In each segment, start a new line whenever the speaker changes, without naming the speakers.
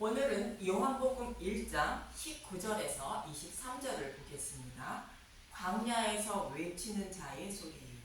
오늘은 요한복음 1장 19절에서 23절을 보겠습니다. 광야에서 외치는 자의 소리.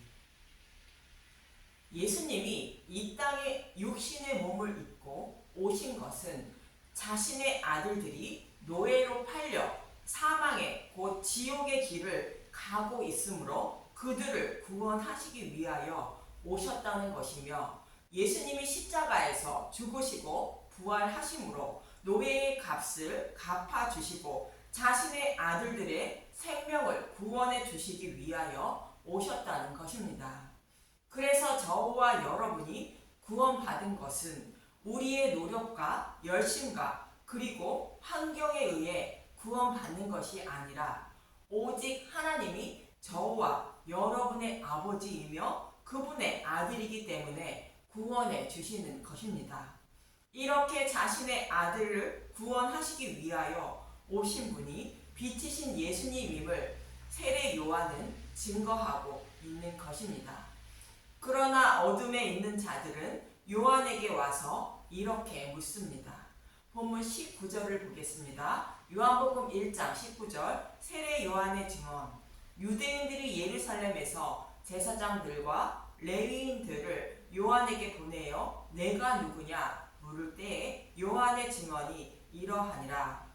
예수님이 이 땅에 육신의 몸을 입고 오신 것은 자신의 아들들이 노예로 팔려 사망의 곧 지옥의 길을 가고 있으므로 그들을 구원하시기 위하여 오셨다는 것이며, 예수님이 십자가에서 죽으시고 부활하심으로 노예의 값을 갚아주시고 자신의 아들들의 생명을 구원해 주시기 위하여 오셨다는 것입니다. 그래서 저와 여러분이 구원받은 것은 우리의 노력과 열심과 그리고 환경에 의해 구원받는 것이 아니라 오직 하나님이 저와 여러분의 아버지이며 그분의 아들이기 때문에 구원해 주시는 것입니다. 이렇게 자신의 아들을 구원하시기 위하여 오신 분이 빛이신 예수님임을 세례 요한은 증거하고 있는 것입니다. 그러나 어둠에 있는 자들은 요한에게 와서 이렇게 묻습니다. 본문 19절을 보겠습니다. 요한복음 1장 19절. 세례 요한의 증언. 유대인들이 예루살렘에서 제사장들과 레위인들을 요한에게 보내어 내가 누구냐 물을 때에 요한의 증언이 이러하니라.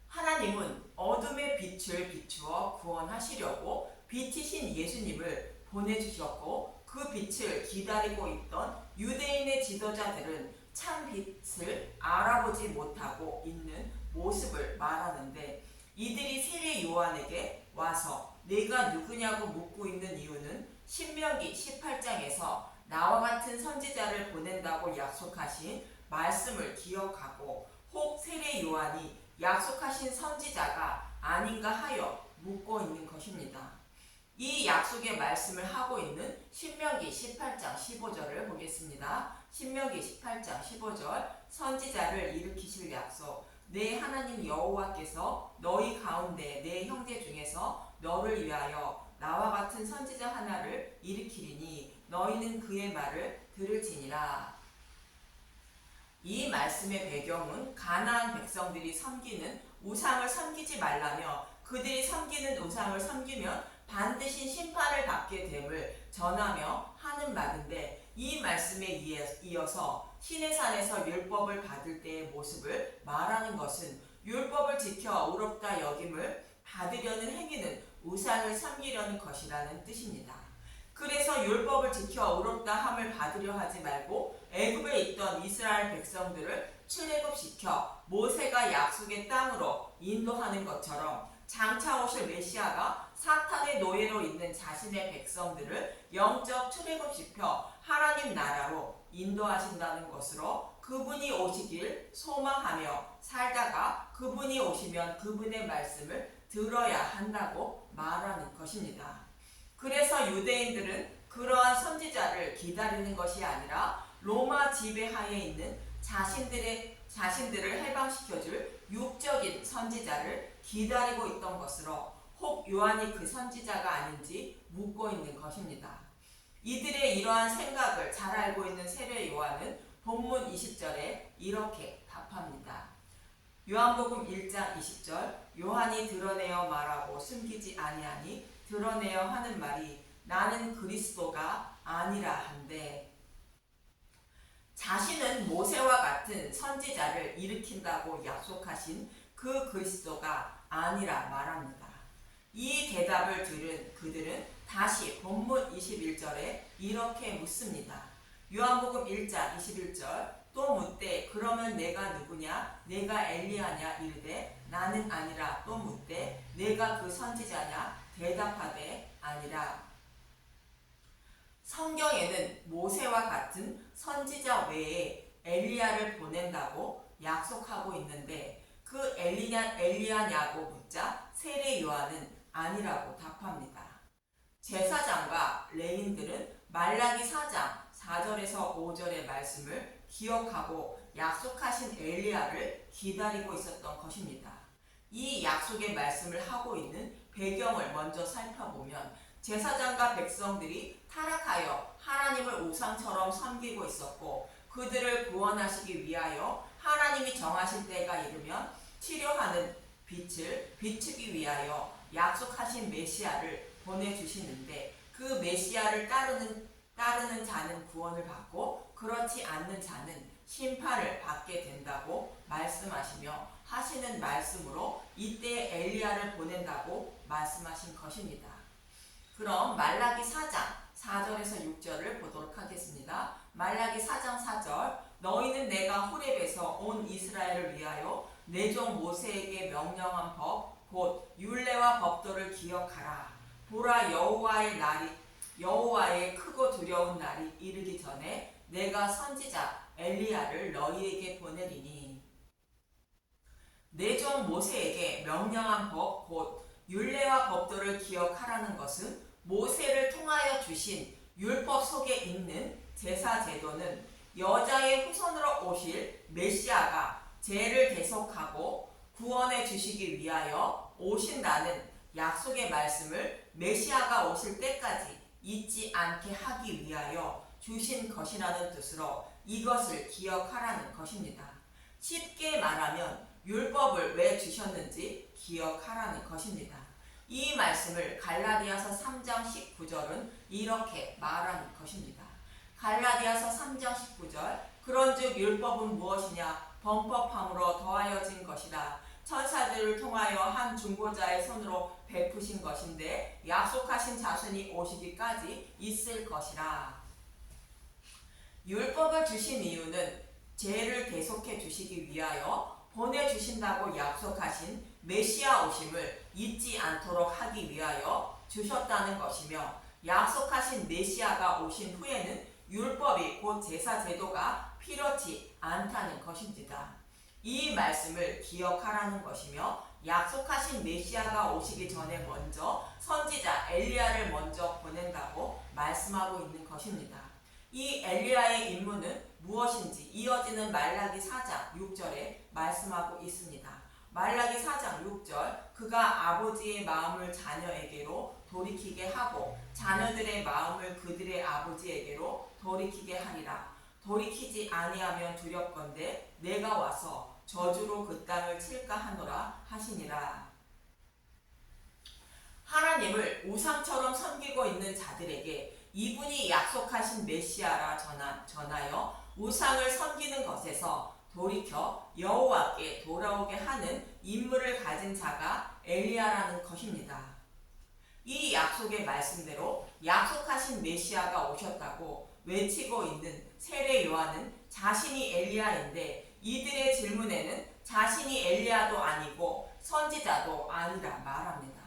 하나님은 어둠의 빛을 비추어 구원하시려고 빛이신 예수님을 보내주셨고, 그 빛을 기다리고 있던 유대인의 지도자들은 참 빛을 알아보지 못하고 있는 모습을 말하는데, 이들이 세례 요한에게 와서 내가 누구냐고 묻고 있는 이유는 신명기 18장에서 나와 같은 선지자를 보낸다고 약속하신 말씀을 기억하고 혹 세례 요한이 약속하신 선지자가 아닌가 하여 묻고 있는 것입니다. 이 약속의 말씀을 하고 있는 신명기 18장 15절을 보겠습니다. 신명기 18장 15절. 선지자를 일으키실 약속. 내 하나님 여호와께서 너희 가운데 내 형제 중에서 너를 위하여 나와 같은 선지자 하나를 일으키리니 너희는 그의 말을 들을지니라. 이 말씀의 배경은 가나안 백성들이 섬기는 우상을 섬기지 말라며 그들이 섬기는 우상을 섬기면 반드시 심판을 받게 됨을 전하며 하는 말인데, 이 말씀에 이어서 시내산에서 율법을 받을 때의 모습을 말하는 것은 율법을 지켜 의롭다 여김을 받으려는 행위는 우상을 섬기려는 것이라는 뜻입니다. 그래서 율법을 지켜 의롭다 함을 받으려 하지 말고 애굽에 있던 이스라엘 백성들을 출애굽시켜 모세가 약속의 땅으로 인도하는 것처럼 장차 오실 메시아가 사탄의 노예로 있는 자신의 백성들을 영적 출애굽시켜 하나님 나라로 인도하신다는 것으로 그분이 오시길 소망하며 살다가 그분이 오시면 그분의 말씀을 들어야 한다고 말하는 것입니다. 그래서 유대인들은 그러한 선지자를 기다리는 것이 아니라 로마 지배하에 있는 자신들을 해방시켜줄 육적인 선지자를 기다리고 있던 것으로 혹 요한이 그 선지자가 아닌지 묻고 있는 것입니다. 이들의 이러한 생각을 잘 알고 있는 세례 요한은 본문 20절에 이렇게 답합니다. 요한복음 1장 20절. 요한이 드러내어 말하고 숨기지 아니하니 드러내어 하는 말이 나는 그리스도가 아니라 한데, 자신은 모세와 같은 선지자를 일으킨다고 약속하신 그 그리스도가 아니라 말합니다. 이 대답을 들은 그들은 다시 본문 21절에 이렇게 묻습니다. 요한복음 1장 21절. 또 묻되 그러면 내가 누구냐? 내가 엘리야냐? 이르되 나는 아니라. 또 묻되 내가 그 선지자냐? 대답하되 아니라. 성경에는 모세와 같은 선지자 외에 엘리야를 보낸다고 약속하고 있는데, 그 엘리야냐고 묻자 세례 요한은 아니라고 답합니다. 제사장과 레인들은 말라기 4장 4절에서 5절의 말씀을 기억하고 약속하신 엘리야를 기다리고 있었던 것입니다. 이 약속의 말씀을 하고 있는 배경을 먼저 살펴보면, 제사장과 백성들이 타락하여 하나님을 우상처럼 섬기고 있었고, 그들을 구원하시기 위하여 하나님이 정하실 때가 이르면 치료하는 빛을 비추기 위하여 약속하신 메시아를 보내주시는데 그 메시아를 따르는 자는 구원을 받고 그렇지 않는 자는 심판을 받게 된다고 말씀하시며 하시는 말씀으로 이때 엘리야를 보낸다고 말씀하신 것입니다. 그럼 말라기 4장 4절에서 6절을 보도록 하겠습니다. 말라기 4장 4절 너희는 내가 호렙에서 온 이스라엘을 위하여 내 종 모세에게 명령한 법 곧 율례와 법도를 기억하라. 보라 여호와의 크고 두려운 날이 이르기 전에 내가 선지자 엘리야를 너희에게 보내리니 내 종 모세에게 명령한 법 곧 율례와 법도를 기억하라는 것은 모세를 통하여 주신 율법 속에 있는 제사 제도는 여자의 후손으로 오실 메시아가 죄를 대속하고 구원해 주시기 위하여 오신다는 약속의 말씀을 메시아가 오실 때까지 잊지 않게 하기 위하여 주신 것이라는 뜻으로 이것을 기억하라는 것입니다. 쉽게 말하면 율법을 왜 주셨는지 기억하라는 것입니다. 이 말씀을 갈라디아서 3장 19절은 이렇게 말하는 것입니다. 갈라디아서 3장 19절 그런즉 율법은 무엇이냐 범법함으로 더하여진 것이라 천사들을 통하여 한 중보자의 손으로 베푸신 것인데 약속하신 자손이 오시기까지 있을 것이라. 율법을 주신 이유는 죄를 대속해 주시기 위하여 보내주신다고 약속하신 메시아 오심을 잊지 않도록 하기 위하여 주셨다는 것이며 약속하신 메시아가 오신 후에는 율법이 곧 제사 제도가 필요치 않다는 것입니다. 이 말씀을 기억하라는 것이며 약속하신 메시아가 오시기 전에 먼저 선지자 엘리야를 먼저 보낸다고 말씀하고 있는 것입니다. 이 엘리야의 임무는 무엇인지 이어지는 말라기 4장 6절에 말씀하고 있습니다. 말라기 4장 6절 그가 아버지의 마음을 자녀에게로 돌이키게 하고 자녀들의 마음을 그들의 아버지에게로 돌이키게 하리라. 돌이키지 아니하면 두렵건대 내가 와서 저주로 그 땅을 칠까 하노라 하시니라. 하나님을 우상처럼 섬기고 있는 자들에게 이분이 약속하신 메시아라 전하여 우상을 섬기는 것에서 돌이켜 여호와께 돌아오게 하는 임무를 가진 자가 엘리야라는 것입니다. 이 약속의 말씀대로 약속하신 메시아가 오셨다고 외치고 있는 세례 요한은 자신이 엘리야인데 이들의 질문에는 자신이 엘리야도 아니고 선지자도 아니라 말합니다.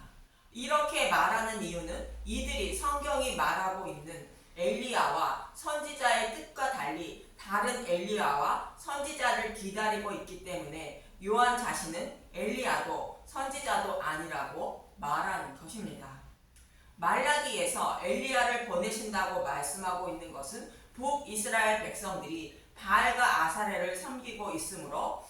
이렇게 말하는 이유는 이들이 성경이 말하고 있는 엘리야와 선지자의 뜻과 달리 다른 엘리야와 선지자를 기다리고 있기 때문에 요한 자신은 엘리야도 선지자도 아니라고 말하는 것입니다. 말라기에서 엘리야를 보내신다고 말씀하고 있는 것은 북이스라엘 백성들이 바알과 아사레를 섬기고 있으므로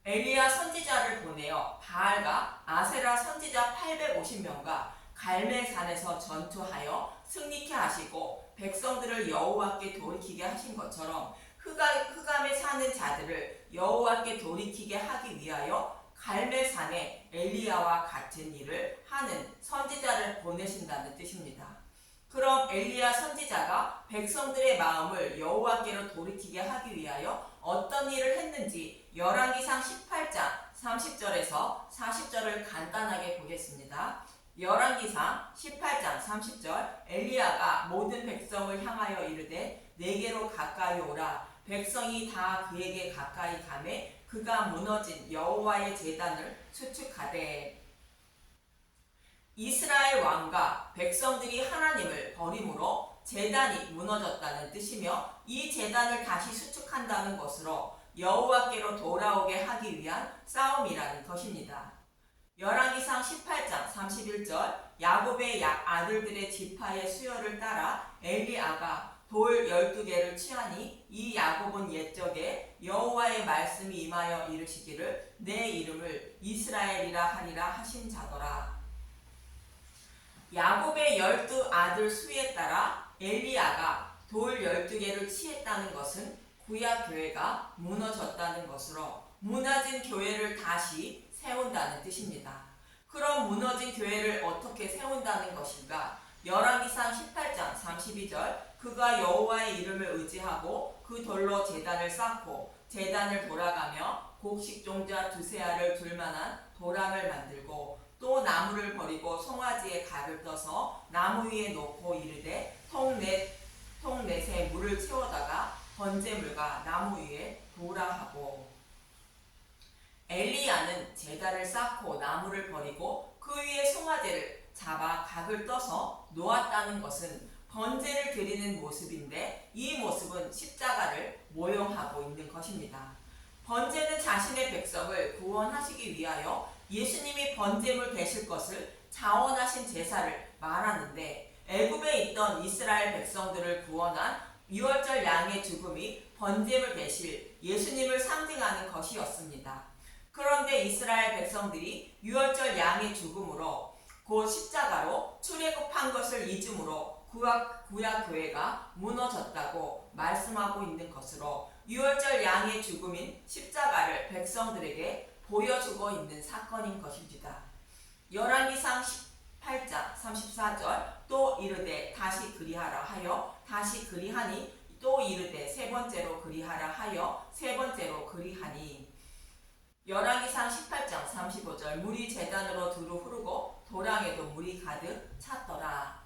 엘리야 선지자를 보내어 바알과 아세라 선지자 850명과 갈멜산에서 전투하여 승리케 하시고 백성들을 여호와께 돌이키게 하신 것처럼 흑암에 사는 자들을 여호와께 돌이키게 하기 위하여 갈멜산에 엘리야와 같은 일을 하는 선지자를 보내신다는 뜻입니다. 그럼 엘리야 선지자가 백성들의 마음을 여호와께로 돌이키게 하기 위하여 어떤 일을 했는지 열왕기상 18장 30절에서 40절을 간단하게 보겠습니다. 열왕기상 18장 30절 엘리야가 모든 백성을 향하여 이르되 내게로 가까이 오라. 백성이 다 그에게 가까이 가매 그가 무너진 여호와의 제단을 수축하되 이스라엘 왕과 백성들이 하나님을 버림으로 제단이 무너졌다는 뜻이며 이 제단을 다시 수축한다는 것으로 여호와께로 돌아오게 하기 위한 싸움이라는 것입니다. 열왕기상 18장 31절 야곱의 아들들의 지파의 수요를 따라 엘리야가 돌 12개를 취하니 이 야곱은 옛적에 여호와의 말씀이 임하여 이르시기를 내 이름을 이스라엘이라 하리라 하신 자더라. 야곱의 12 아들 수에 따라 엘리야가 돌 12개를 취했다는 것은 구약 교회가 무너졌다는 것으로 무너진 교회를 다시 세운다는 뜻입니다. 그럼 무너진 교회를 어떻게 세운다는 것인가? 열왕기상 18장 32절 그가 여호와의 이름을 의지하고 그 돌로 제단을 쌓고 제단을 돌아가며 곡식종자 두세 알을 둘 만한 도랑을 만들고 또 나무를 버리고 송아지에 각을 떠서 나무 위에 놓고 이르되 통넷에 물을 채워다가 번제물과 나무 위에 놓으라 하고. 엘리야는 제단을 쌓고 나무를 버리고 그 위에 송아지를 잡아 각을 떠서 놓았다는 것은 번제를 드리는 모습인데 이 모습은 십자가를 모형하고 있는 것입니다. 번제는 자신의 백성을 구원하시기 위하여 예수님이 번제물 되실 것을 자원하신 제사를 말하는데 애굽에 있던 이스라엘 백성들을 구원한 유월절 양의 죽음이 번제물 되실 예수님을 상징하는 것이었습니다. 그런데 이스라엘 백성들이 유월절 양의 죽음으로 곧 십자가로 출애굽한 것을 잊음으로 구약 교회가 무너졌다고 말씀하고 있는 것으로 유월절 양의 죽음인 십자가를 백성들에게 보여주고 있는 사건인 것입니다. 열왕기상 18장 34절 또 이르되 다시 그리하라 하여 다시 그리하니 또 이르되 세 번째로 그리하라 하여 세 번째로 그리하니. 열왕기상 18장 35절 물이 제단으로 두루 흐르고 도랑에도 물이 가득 찼더라.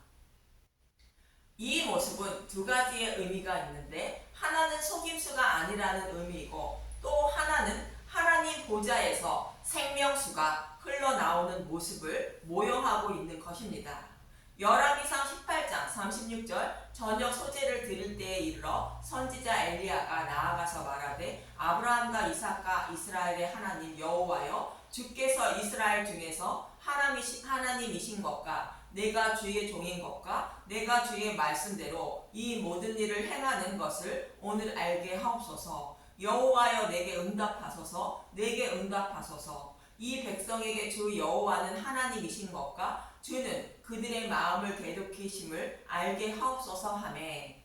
이 모습은 두 가지의 의미가 있는데 하나는 속임수가 아니라는 의미이고 또 하나는 하나님 보좌에서 생명수가 흘러나오는 모습을 모형하고 있는 것입니다. 열왕기상 18장 36절 저녁 소제를 드릴 때에 이르러 선지자 엘리야가 나아가서 말하되 아브라함과 이삭과 이스라엘의 하나님 여호와여 주께서 이스라엘 중에서 하나님이신 것과 내가 주의 종인 것과 내가 주의 말씀대로 이 모든 일을 행하는 것을 오늘 알게 하옵소서. 여호와여 내게 응답하소서. 내게 응답하소서. 이 백성에게 주 여호와는 하나님이신 것과 주는 그들의 마음을 괴롭히심을 알게 하옵소서 하매.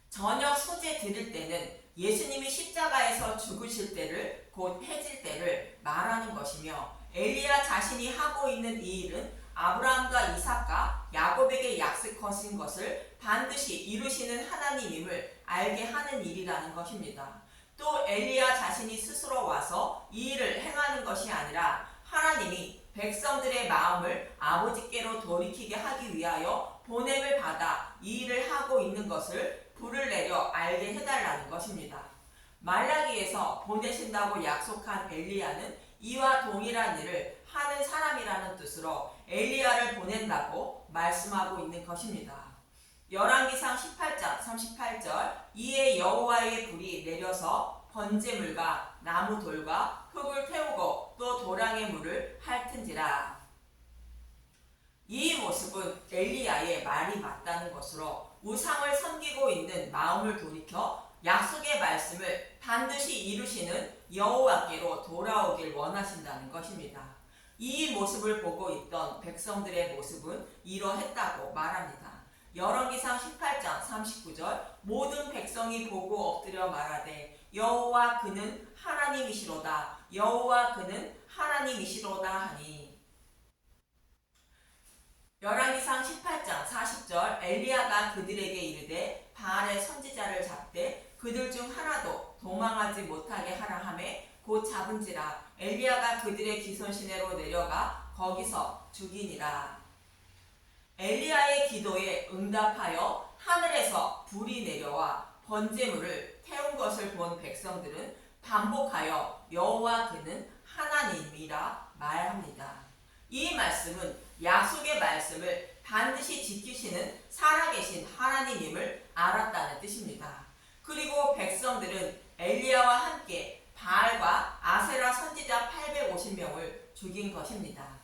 저녁 소제 드릴 때는 예수님이 십자가에서 죽으실 때를 곧 해질 때를 말하는 것이며 엘리야 자신이 하고 있는 이 일은 아브라함과 이삭과 야곱에게 약속하신 것을 반드시 이루시는 하나님임을 알게 하는 일이라는 것입니다. 또 엘리야 자신이 스스로 와서 이 일을 행하는 것이 아니라 하나님이 백성들의 마음을 아버지께로 돌이키게 하기 위하여 보냄을 받아 이 일을 하고 있는 것을 불을 내려 알게 해달라는 것입니다. 말라기에서 보내신다고 약속한 엘리야는 이와 동일한 일을 하는 사람이라는 뜻으로 엘리야를 보낸다고 말씀하고 있는 것입니다. 열왕기상 18장 38절 이에 여호와의 불이 내려서 번제물과 나무 돌과 흙을 태우고 또 도랑의 물을 핥은지라. 이 모습은 엘리야의 말이 맞다는 것으로 우상을 섬기고 있는 마음을 돌이켜 약속의 말씀을 반드시 이루시는 여호와께로 돌아오길 원하신다는 것입니다. 이 모습을 보고 있던 백성들의 모습은 이러했다고 말합니다. 열왕기상 18장 39절 모든 백성이 보고 엎드려 말하되 여호와 그는 하나님이시로다. 여호와 그는 하나님이시로다 하니. 열왕기상 18장 40절 엘리야가 그들에게 이르되 바알의 선지자를 잡되 그들 중 하나도 도망하지 못하게 하라 하매 곧 잡은지라. 엘리야가 그들의 기손 시내로 내려가 거기서 죽이니라. 엘리야의 기도에 응답하여 하늘에서 불이 내려와 번제물을 태운 것을 본 백성들은 반복하여 여호와 그는 하나님이라 말합니다. 이 말씀은 약속의 말씀을 반드시 지키시는 살아계신 하나님임을 알았다는 뜻입니다. 그리고 백성들은 엘리야와 함께 바알과 아세라 선지자 850명을 죽인 것입니다.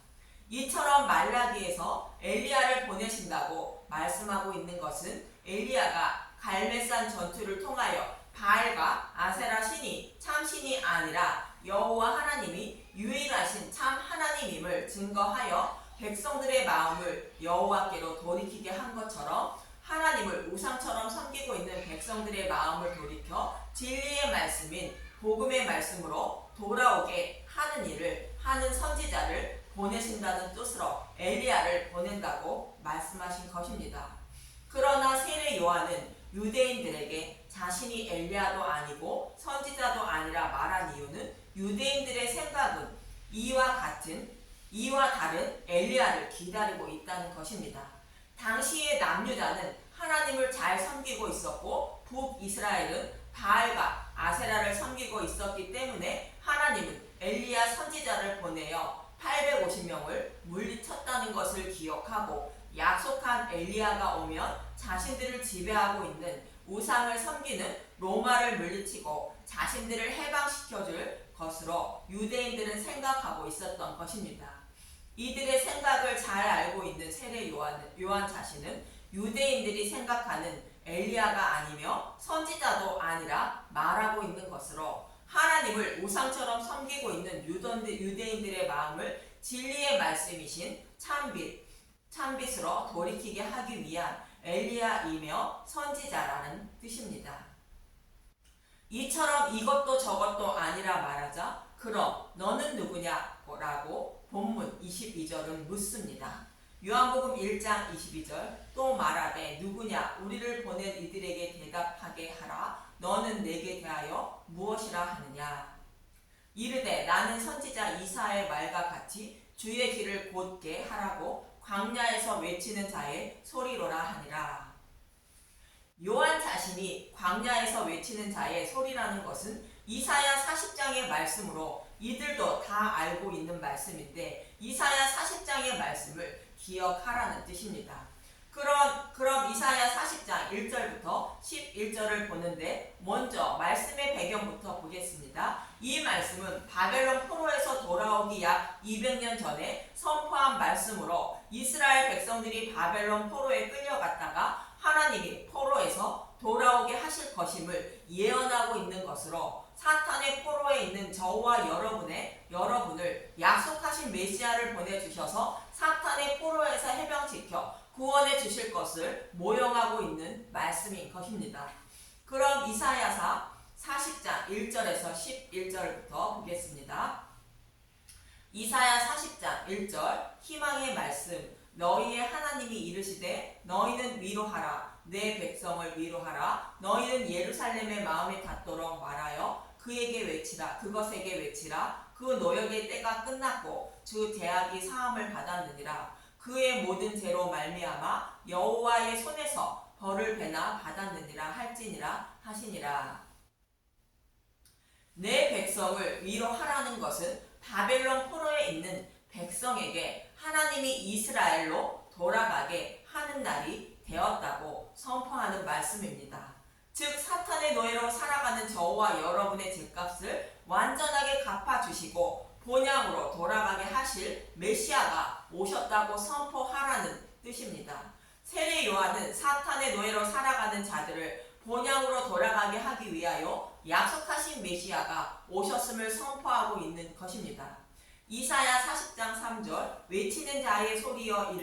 이처럼 말라기에서 엘리야를 보내신다고 말씀하고 있는 것은 엘리야가 갈멜산 전투를 통하여 바알과 아세라 신이 참 신이 아니라 여호와 하나님이 유일하신 참 하나님임을 증거하여 백성들의 마음을 여호와께로 돌이키게 한 것처럼 하나님을 우상처럼 섬기고 있는 백성들의 마음을 돌이켜 진리의 말씀인 복음의 말씀으로 돌아오게 하는 일을 하는 선지자를 보내신다는 뜻으로 엘리야를 보낸다고 말씀하신 것입니다. 그러나 세례 요한은 유대인들에게 자신이 엘리야도 아니고 선지자도 아니라 말한 이유는 유대인들의 생각은 이와 다른 엘리야를 기다리고 있다는 것입니다. 당시의 남유다는 하나님을 잘 섬기고 있었고 북이스라엘은 바알과 아세라를 섬기고 있었기 때문에 하나님은 엘리야 선지자를 보내어 850명을 물리쳤다는 것을 기억하고 약속한 엘리야가 오면 자신들을 지배하고 있는 우상을 섬기는 로마를 물리치고 자신들을 해방시켜줄 것으로 유대인들은 생각하고 있었던 것입니다. 이들의 생각을 잘 알고 있는 세례 요한 자신은 유대인들이 생각하는 엘리야가 아니며 선지자도 아니라 말하고 있는 것으로 하나님을 우상처럼 섬기고 있는 유대인들의 마음을 진리의 말씀이신 참빛으로 돌이키게 하기 위한 엘리야이며 선지자라는 뜻입니다. 이처럼 이것도 저것도 아니라 말하자 그럼 너는 누구냐? 라고 본문 22절은 묻습니다. 요한복음 1장 22절 또 말하되 누구냐? 우리를 보낸 이들에게 대답하게 하라. 너는 내게 대하여 무엇이라 하느냐? 이르되 나는 선지자 이사야의 말과 같이 주의 길을 곧게 하라고 광야에서 외치는 자의 소리로라 하니라. 요한 자신이 광야에서 외치는 자의 소리라는 것은 이사야 40장의 말씀으로 이들도 다 알고 있는 말씀인데 이사야 40장의 말씀을 기억하라는 뜻입니다. 그럼 이사야 40장 1절부터 11절을 보는데 먼저 말씀의 배경부터 보겠습니다. 이 말씀은 바벨론 포로에서 돌아오기 약 200년 전에 선포한 말씀으로 이스라엘 백성들이 바벨론 포로에 끌려갔다가 하나님이 포로에서 돌아오게 하실 것임을 예언하고 있는 것으로 사탄의 포로에 있는 저와 여러분을 약속하신 메시아를 보내주셔서 사탄의 포로에서 해방시켜 구원해 주실 것을 모형하고 있는 말씀인 것입니다. 그럼 이사야서 40장 1절에서 11절부터 보겠습니다. 이사야 40장 1절 희망의 말씀 너희의 하나님이 이르시되 너희는 위로하라 내 백성을 위로하라 너희는 예루살렘의 마음에 닿도록 말하여 그에게 외치라 그것에게 외치라 그 노역의 때가 끝났고 주 대악이 사함을 받았느니라 그의 모든 죄로 말미암아 여호와의 손에서 벌을 배나 받았느니라 할지니라 하시니라. 내 백성을 위로하라는 것은 바벨론 포로에 있는 백성에게 하나님이 이스라엘로 돌아가게 하는 날이 되었다고 선포하는 말씀입니다. 즉 사탄의 노예로 살아가는 저와 여러분의 죄값을 완전하게 갚아주시고 본향으로 돌아가게 하실 메시아가 오셨다고 선포하라는 뜻입니다. 세례 요한은 사탄의 노예로 살아가는 자들을 본향으로 돌아가게 하기 위하여 약속하신 메시아가 오셨음을 선포하고 있는 것입니다. 이사야 40장 3절 외치는 자의 소리여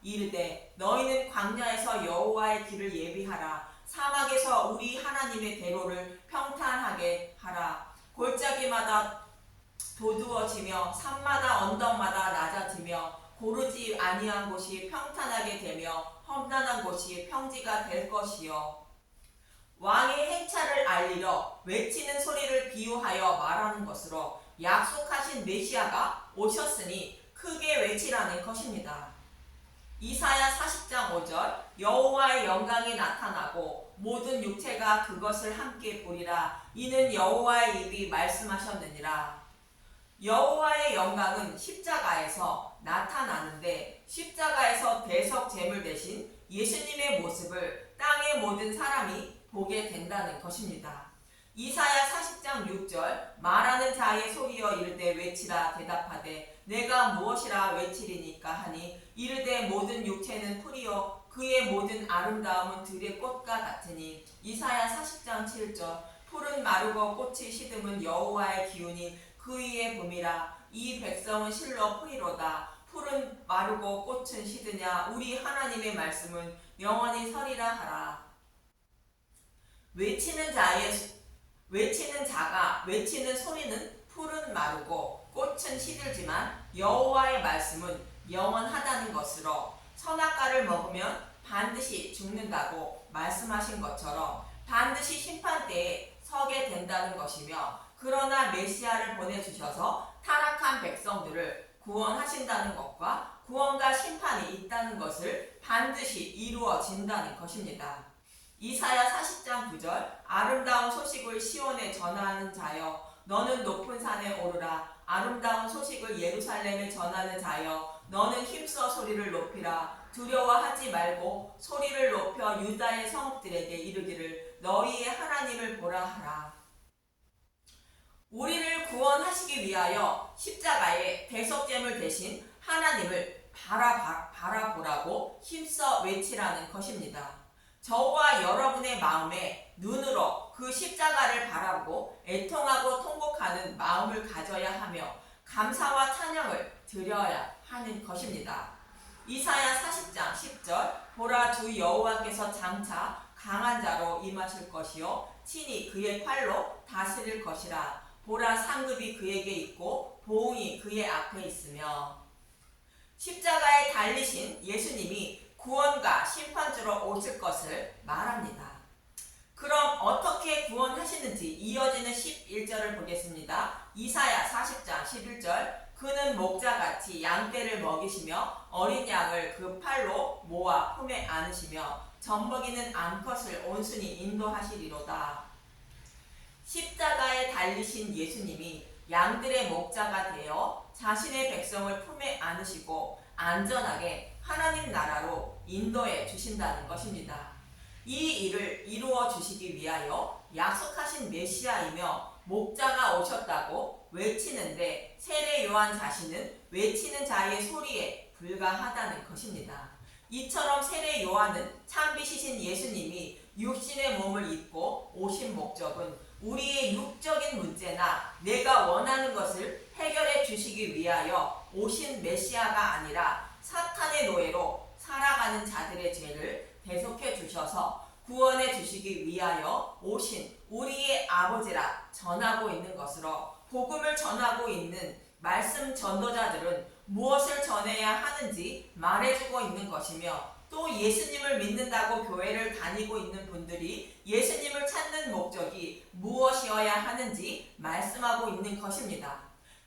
이르되 너희는 광야에서 여호와의 길을 예비하라 사막에서 우리 하나님의 대로를 평탄하게 하라 골짜기마다 도두어지며 산마다 언덕마다 낮아지며 고르지 아니한 곳이 평탄하게 되며 험난한 곳이 평지가 될 것이요 왕의 행차를 알리려 외치는 소리를 비유하여 말하는 것으로 약속하신 메시아가 오셨으니 크게 외치라는 것입니다. 이사야 40장 5절 여호와의 영광이 나타나고 모든 육체가 그것을 함께 보리라 이는 여호와의 입이 말씀하셨느니라. 여호와의 영광은 십자가에서 나타나는데 십자가에서 대속 제물 대신 예수님의 모습을 땅의 모든 사람이 보게 된다는 것입니다. 이사야 40장 6절 말하는 자의 소리여 이르되 외치라 대답하되 내가 무엇이라 외치리니까 하니 이르되 모든 육체는 풀이요 그의 모든 아름다움은 들의 꽃과 같으니 이사야 40장 7절 풀은 마르고 꽃이 시듬은 여호와의 기운이 그 위에 봄이라 이 백성은 실로 풀이로다 풀은 마르고 꽃은 시드냐. 우리 하나님의 말씀은 영원히 서리라 하라. 외치는 자가 외치는 소리는 풀은 마르고 꽃은 시들지만 여호와의 말씀은 영원하다는 것으로 선악과를 먹으면 반드시 죽는다고 말씀하신 것처럼 반드시 심판대에 서게 된다는 것이며, 그러나 메시아를 보내주셔서 타락한 백성들을 구원하신다는 것과 구원과 심판이 있다는 것을 반드시 이루어진다는 것입니다. 이사야 40장 9절 아름다운 소식을 시온에 전하는 자여 너는 높은 산에 오르라. 아름다운 소식을 예루살렘에 전하는 자여 너는 힘써 소리를 높이라. 두려워하지 말고 소리를 높여 유다의 성읍들에게 이르기를 너희의 하나님을 보라 하라. 우리를 구원하시기 위하여 십자가에 대속죄물 대신 하나님을 바라보라고 힘써 외치라는 것입니다. 저와 여러분의 마음에 눈으로 그 십자가를 바라보고 애통하고 통곡하는 마음을 가져야 하며 감사와 찬양을 드려야 하는 것입니다. 이사야 40장 10절 보라 주 여호와께서 장차 강한 자로 임하실 것이요 친히 그의 팔로 다스릴 것이라. 보라 상급이 그에게 있고 보응이 그의 앞에 있으며. 십자가에 달리신 예수님이 구원과 심판주로 오실 것을 말합니다. 그럼 어떻게 구원하시는지 이어지는 11절을 보겠습니다. 이사야 40장 11절 그는 목자같이 양떼를 먹이시며 어린 양을 그 팔로 모아 품에 안으시며 젖먹이는 암컷을 온순히 인도하시리로다. 십자가에 달리신 예수님이 양들의 목자가 되어 자신의 백성을 품에 안으시고 안전하게 하나님 나라로 인도해 주신다는 것입니다. 이 일을 이루어 주시기 위하여 약속하신 메시아이며 목자가 오셨다고 외치는데 세례 요한 자신은 외치는 자의 소리에 불과하다는 것입니다. 이처럼 세례 요한은 참빛이신 예수님이 육신의 몸을 입고 오신 목적은 우리의 육적인 문제나 내가 원하는 것을 해결해 주시기 위하여 오신 메시아가 아니라 사탄의 노예로 살아가는 자들의 죄를 대속해 주셔서 구원해 주시기 위하여 오신 우리의 아버지라 전하고 있는 것으로, 복음을 전하고 있는 말씀 전도자들은 무엇을 전해야 하는지 말해주고 있는 것이며, 또 예수님을 믿는다고 교회를 다니고 있는 분들이 예수님을 찾는 목적이 무엇이어야 하는지 말씀하고 있는 것입니다.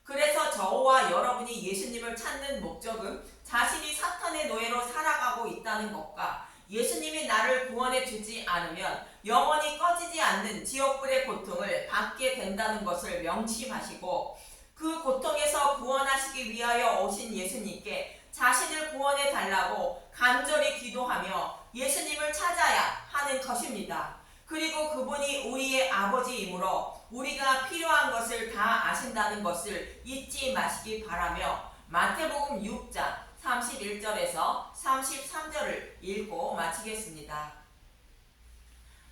그래서 저와 여러분이 예수님을 찾는 목적은 자신이 사탄의 노예로 살아가고 있다는 것과 예수님이 나를 구원해 주지 않으면 영원히 꺼지지 않는 지옥불의 고통을 받게 된다는 것을 명심하시고, 그 고통에서 구원하시기 위하여 오신 예수님께 자신을 구원해 달라고 간절히 기도하며 예수님을 찾아야 하는 것입니다. 그리고 그분이 우리의 아버지이므로 우리가 필요한 것을 다 아신다는 것을 잊지 마시기 바라며, 마태복음 6장 31절에서 33절을 읽고 마치겠습니다.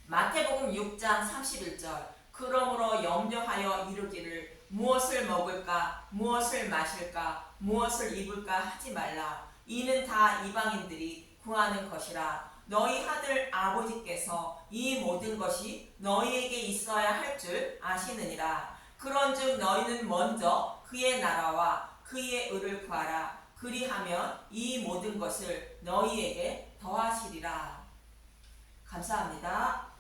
마태복음 6장 31절 그러므로 염려하여 이르기를 무엇을 먹을까 무엇을 마실까 무엇을 입을까 하지 말라. 이는 다 이방인들이 구하는 것이라. 너희 하늘 아버지께서 이 모든 것이 너희에게 있어야 할 줄 아시느니라. 그런즉 너희는 먼저 그의 나라와 그의 의를 구하라. 그리하면 이 모든 것을 너희에게 더하시리라. 감사합니다.